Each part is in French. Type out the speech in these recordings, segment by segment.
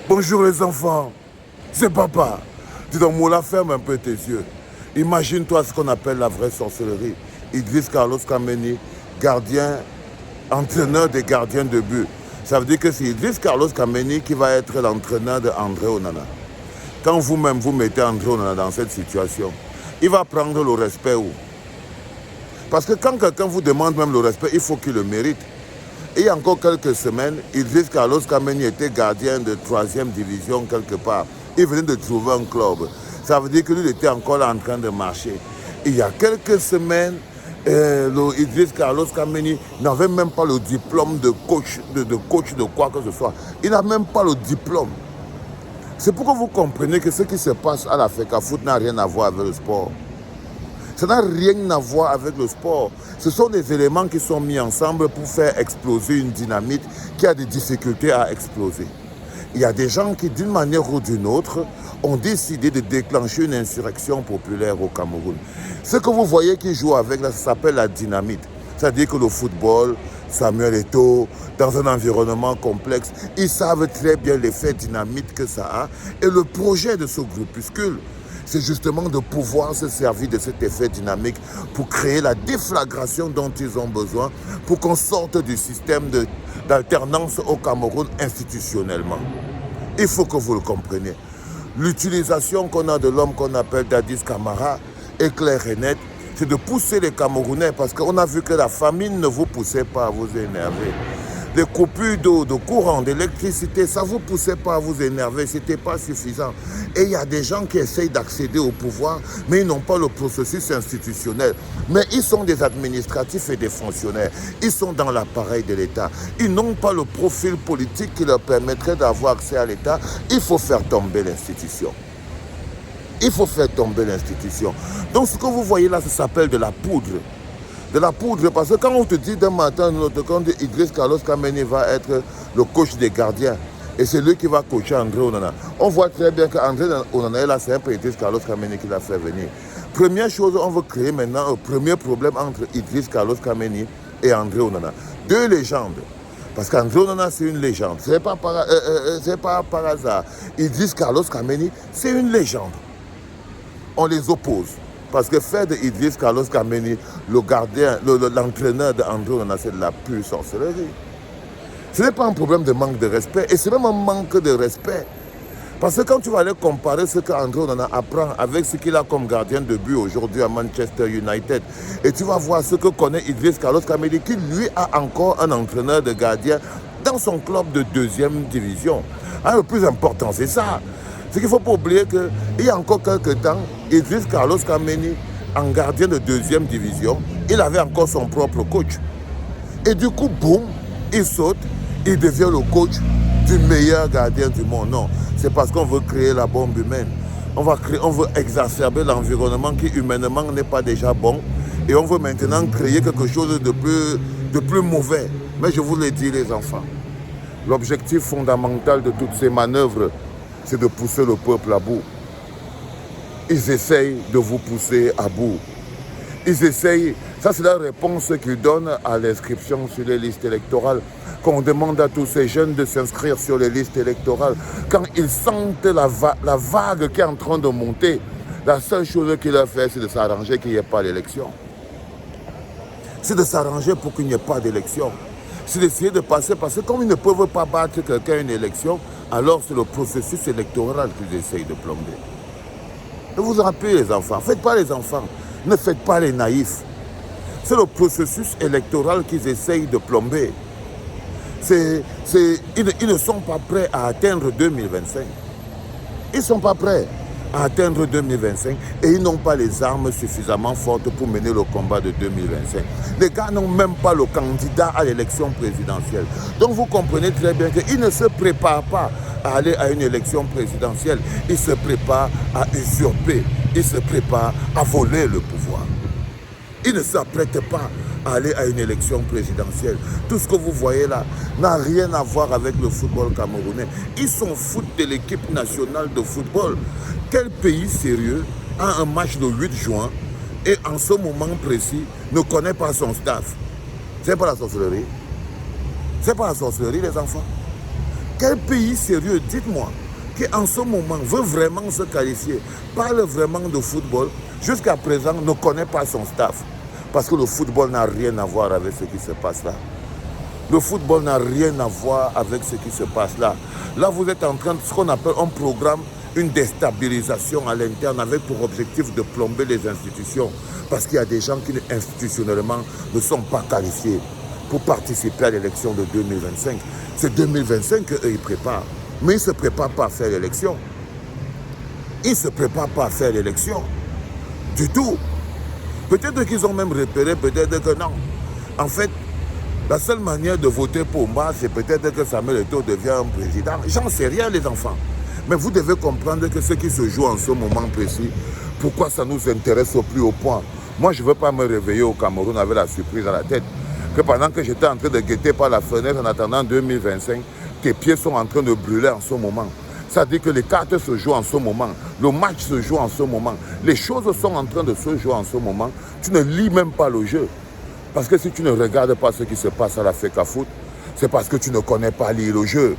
Bonjour les enfants, c'est papa. Dis donc, Moula, ferme un peu tes yeux. Imagine-toi ce qu'on appelle la vraie sorcellerie. Idriss Carlos Kameni, gardien, entraîneur des gardiens de but. Ça veut dire que c'est Idriss Carlos Kameni qui va être l'entraîneur de André Onana. Quand vous-même vous mettez André Onana dans cette situation, il va prendre le respect où? Parce que quand quelqu'un vous demande même le respect, il faut qu'il le mérite. Et il y a encore quelques semaines, Idriss Carlos Kameni était gardien de 3e division quelque part. Il venait de trouver un club. Ça veut dire que lui, il était encore là en train de marcher. Et il y a quelques semaines, Idriss Carlos Kameni n'avait même pas le diplôme de coach de quoi que ce soit. Il n'a même pas le diplôme. C'est pourquoi vous comprenez que ce qui se passe à la FECAFOOT n'a rien à voir avec le sport. Ça n'a rien à voir avec le sport. Ce sont des éléments qui sont mis ensemble pour faire exploser une dynamite qui a des difficultés à exploser. Il y a des gens qui, d'une manière ou d'une autre, ont décidé de déclencher une insurrection populaire au Cameroun. Ce que vous voyez qui joue avec, là, ça s'appelle la dynamite. C'est-à-dire que le football, Samuel Eto'o, dans un environnement complexe, ils savent très bien l'effet dynamique que ça a. Et le projet de ce groupuscule, c'est justement de pouvoir se servir de cet effet dynamique pour créer la déflagration dont ils ont besoin pour qu'on sorte du système d'alternance au Cameroun institutionnellement. Il faut que vous le compreniez. L'utilisation qu'on a de l'homme qu'on appelle Dadis Camara est claire et nette, c'est de pousser les Camerounais parce qu'on a vu que la famine ne vous poussait pas à vous énerver. Les coupures d'eau, de courant, d'électricité, ça ne vous poussait pas à vous énerver, ce n'était pas suffisant. Et il y a des gens qui essayent d'accéder au pouvoir, mais ils n'ont pas le processus institutionnel. Mais ils sont des administratifs et des fonctionnaires. Ils sont dans l'appareil de l'État. Ils n'ont pas le profil politique qui leur permettrait d'avoir accès à l'État. Il faut faire tomber l'institution. Il faut faire tomber l'institution. Donc ce que vous voyez là, ça s'appelle de la poudre. De la poudre, parce que quand on te dit d'un matin, quand Idriss Carlos Kameni va être le coach des gardiens, et c'est lui qui va coacher André Onana, on voit très bien qu'André Onana est là, c'est un peu Idriss Carlos Kameni qui l'a fait venir. Première chose, on veut créer maintenant un premier problème entre Idriss Carlos Kameni et André Onana. Deux légendes. Parce qu'André Onana, c'est une légende. Ce n'est pas par hasard. Idriss Carlos Kameni, c'est une légende. On les oppose. Parce que faire de Idriss Carlos Kameni le gardien, l'entraîneur d'André Onana, c'est de la pure sorcellerie. Ce n'est pas un problème de manque de respect, et c'est même un manque de respect. Parce que quand tu vas aller comparer ce qu'André Onana apprend avec ce qu'il a comme gardien de but aujourd'hui à Manchester United, et tu vas voir ce que connaît Idriss Carlos Kameni, qui lui a encore un entraîneur de gardien dans son club de 2e division. Le plus important, c'est ça. C'est qu'il ne faut pas oublier qu'il y a encore quelques temps, Idriss Carlos Kameni, en gardien de 2e division, il avait encore son propre coach. Et du coup, boum, il saute, il devient le coach du meilleur gardien du monde. Non, c'est parce qu'on veut créer la bombe humaine. On veut exacerber l'environnement qui humainement n'est pas déjà bon. Et on veut maintenant créer quelque chose de plus mauvais. Mais je vous l'ai dit, les enfants, l'objectif fondamental de toutes ces manœuvres, c'est de pousser le peuple à bout. Ils essayent de vous pousser à bout. Ils essayent, ça c'est la réponse qu'ils donnent à l'inscription sur les listes électorales. Quand on demande à tous ces jeunes de s'inscrire sur les listes électorales, quand ils sentent la vague qui est en train de monter, la seule chose qu'ils leur fait, c'est de s'arranger qu'il n'y ait pas d'élection. C'est de s'arranger pour qu'il n'y ait pas d'élection. C'est d'essayer de passer, parce que comme ils ne peuvent pas battre quelqu'un à une élection, alors c'est le processus électoral qu'ils essayent de plomber. Ne vous en rappelez les enfants, faites pas les enfants, ne faites pas les naïfs. C'est le processus électoral qu'ils essayent de plomber. Ils ne sont pas prêts à atteindre 2025. Ils ne sont pas prêts à atteindre 2025 et ils n'ont pas les armes suffisamment fortes pour mener le combat de 2025. Les gars n'ont même pas le candidat à l'élection présidentielle. Donc vous comprenez très bien qu'ils ne se préparent pas à aller à une élection présidentielle. Ils se préparent à usurper. Ils se préparent à voler le pouvoir. Ils ne s'apprêtent pas à aller à une élection présidentielle. Tout ce que vous voyez là n'a rien à voir avec le football camerounais. Ils s'en foutent de l'équipe nationale de football. Quel pays sérieux a un match le 8 juin et en ce moment précis ne connaît pas son staff? C'est pas la sorcellerie. C'est pas la sorcellerie, les enfants. Quel pays sérieux, dites-moi, qui en ce moment veut vraiment se qualifier, parle vraiment de football, jusqu'à présent ne connaît pas son staff. Parce que le football n'a rien à voir avec ce qui se passe là. Le football n'a rien à voir avec ce qui se passe là. Là, vous êtes en train de ce qu'on appelle un programme, une déstabilisation à l'interne avec pour objectif de plomber les institutions. Parce qu'il y a des gens qui institutionnellement ne sont pas qualifiés pour participer à l'élection de 2025. C'est 2025 qu'eux, ils préparent. Mais ils ne se préparent pas à faire l'élection. Ils ne se préparent pas à faire l'élection. Du tout. Peut-être qu'ils ont même repéré, peut-être que non. En fait, la seule manière de voter pour moi, c'est peut-être que Samuel Eto'o devient un président. J'en sais rien, les enfants. Mais vous devez comprendre que ce qui se joue en ce moment précis, pourquoi ça nous intéresse au plus haut point. Moi, je ne veux pas me réveiller au Cameroun avec la surprise à la tête. Que pendant que j'étais en train de guetter par la fenêtre en attendant 2025, tes pieds sont en train de brûler en ce moment. Ça dit que les cartes se jouent en ce moment. Le match se joue en ce moment. Les choses sont en train de se jouer en ce moment. Tu ne lis même pas le jeu. Parce que si tu ne regardes pas ce qui se passe à la FECAFOOT, c'est parce que tu ne connais pas lire le jeu.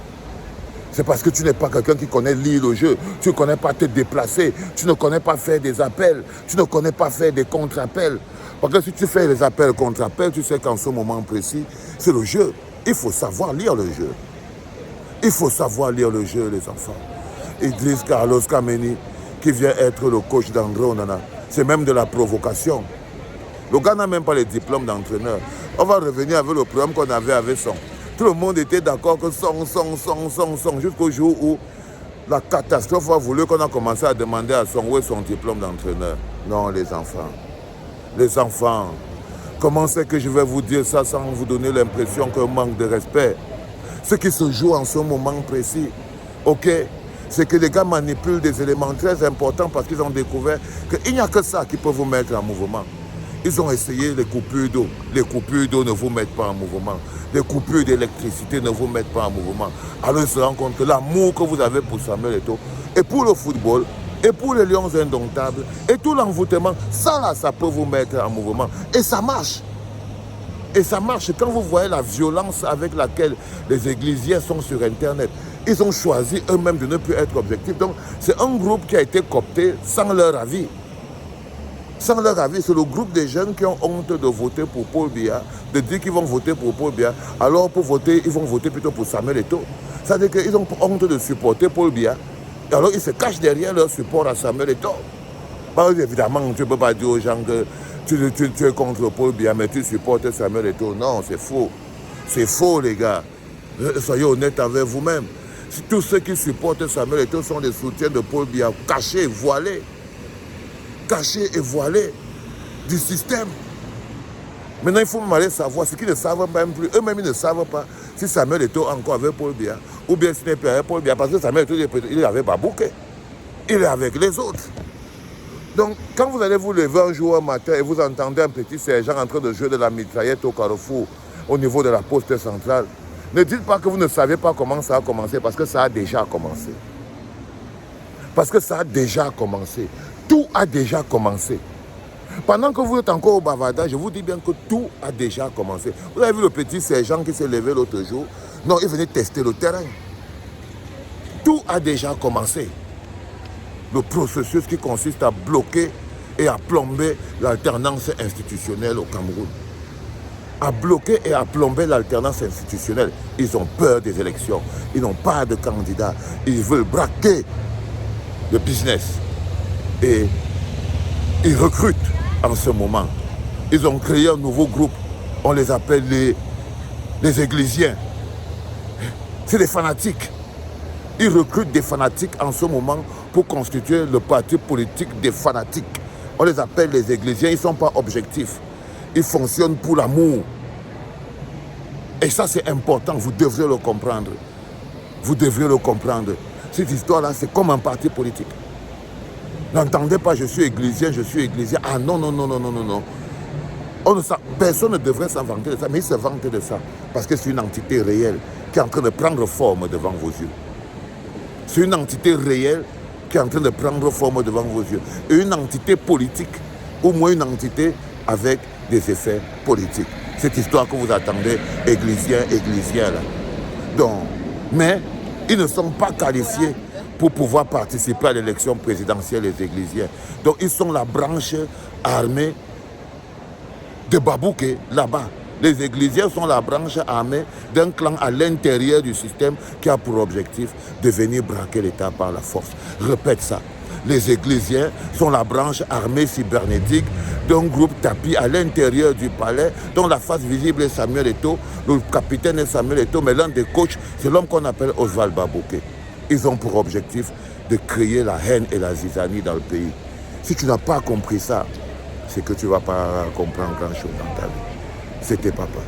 C'est parce que tu n'es pas quelqu'un qui connaît lire le jeu. Tu ne connais pas te déplacer. Tu ne connais pas faire des appels. Tu ne connais pas faire des contre-appels. Parce que si tu fais des appels contre-appels, tu sais qu'en ce moment précis, c'est le jeu. Il faut savoir lire le jeu. Il faut savoir lire le jeu, les enfants. Idriss Carlos Kameni, qui vient être le coach d'André Onana, c'est même de la provocation. Le gars n'a même pas les diplômes d'entraîneur. On va revenir avec le problème qu'on avait avec Son. Tout le monde était d'accord que Son, jusqu'au jour où la catastrophe a voulu qu'on a commencé à demander à Son où est son diplôme d'entraîneur. Non, les enfants. Les enfants, comment c'est que je vais vous dire ça sans vous donner l'impression qu'un manque de respect? Ce qui se joue en ce moment précis, ok, c'est que les gars manipulent des éléments très importants parce qu'ils ont découvert qu'il n'y a que ça qui peut vous mettre en mouvement. Ils ont essayé les coupures d'eau. Les coupures d'eau ne vous mettent pas en mouvement. Les coupures d'électricité ne vous mettent pas en mouvement. Alors ils se rendent compte que l'amour que vous avez pour Samuel Eto'o et pour le football, et pour les Lions indomptables, et tout l'envoûtement, ça là, ça peut vous mettre en mouvement. Et ça marche. Et ça marche quand vous voyez la violence avec laquelle les églisiens sont sur Internet. Ils ont choisi eux-mêmes de ne plus être objectifs. Donc, c'est un groupe qui a été coopté sans leur avis. Sans leur avis, c'est le groupe des jeunes qui ont honte de voter pour Paul Biya, de dire qu'ils vont voter pour Paul Biya. Alors, pour voter, ils vont voter plutôt pour Samuel Eto'o. Ça veut dire qu'ils ont honte de supporter Paul Biya. Et alors, ils se cachent derrière leur support à Samuel Eto'o. Bah, évidemment, tu ne peux pas dire aux gens que tu es contre Paul Biya, mais tu supportes Samuel Eto'o. Non, c'est faux. C'est faux, les gars. Soyez honnêtes avec vous-même. Tous ceux qui supportent Samuel Eto'o sont des soutiens de Paul Biya, cachés, voilés. Cachés et voilés du système. Maintenant, il faut même aller savoir ce qu'ils ne savent même plus. Eux-mêmes, ils ne savent pas si Samuel Eto'o encore avec Paul Biya ou bien s'il n'est plus avec Paul Biya. Parce que Samuel Eto'o, il est avec Babouké. Il est avec les autres. Donc, quand vous allez vous lever un jour, un matin, et vous entendez un petit sergent en train de jouer de la mitraillette au carrefour, au niveau de la poste centrale, ne dites pas que vous ne savez pas comment ça a commencé, parce que ça a déjà commencé. Parce que ça a déjà commencé. Tout a déjà commencé. Pendant que vous êtes encore au bavardage, je vous dis bien que tout a déjà commencé. Vous avez vu le petit sergent qui s'est levé l'autre jour? Non, il venait tester le terrain. Tout a déjà commencé. Le processus qui consiste à bloquer et à plomber l'alternance institutionnelle au Cameroun. À bloquer et à plomber l'alternance institutionnelle. Ils ont peur des élections. Ils n'ont pas de candidats. Ils veulent braquer le business. Et ils recrutent en ce moment. Ils ont créé un nouveau groupe. On les appelle les églisiens. C'est des fanatiques. Ils recrutent des fanatiques en ce moment pour constituer le parti politique des fanatiques. On les appelle les églisiens. Ils ne sont pas objectifs. Ils fonctionnent pour l'amour. Et ça, c'est important. Vous devrez le comprendre. Vous devrez le comprendre. Cette histoire-là, c'est comme un parti politique. N'entendez pas, je suis églysien, je suis églysien. Ah non, non, non, non, non, non, non. Personne ne devrait s'en vanter de ça, mais ils se vantent de ça. Parce que c'est une entité réelle qui est en train de prendre forme devant vos yeux. C'est une entité réelle qui est en train de prendre forme devant vos yeux. Et une entité politique, au moins une entité avec des effets politiques. Cette histoire que vous attendez, églysien, là. Donc, mais Ils ne sont pas qualifiés pour pouvoir participer à l'élection présidentielle des Églisiens. Donc ils sont la branche armée de Babouké, là-bas. Les Églisiens sont la branche armée d'un clan à l'intérieur du système qui a pour objectif de venir braquer l'État par la force. Répète ça. Les Églisiens sont la branche armée cybernétique d'un groupe tapis à l'intérieur du palais, dont la face visible est Samuel Eto'o, le capitaine est Samuel Eto'o, mais l'un des coachs, c'est l'homme qu'on appelle Oswald Babouké. Ils ont pour objectif de créer la haine et la zizanie dans le pays. Si tu n'as pas compris ça, c'est que tu ne vas pas comprendre grand-chose dans ta vie. C'était papa.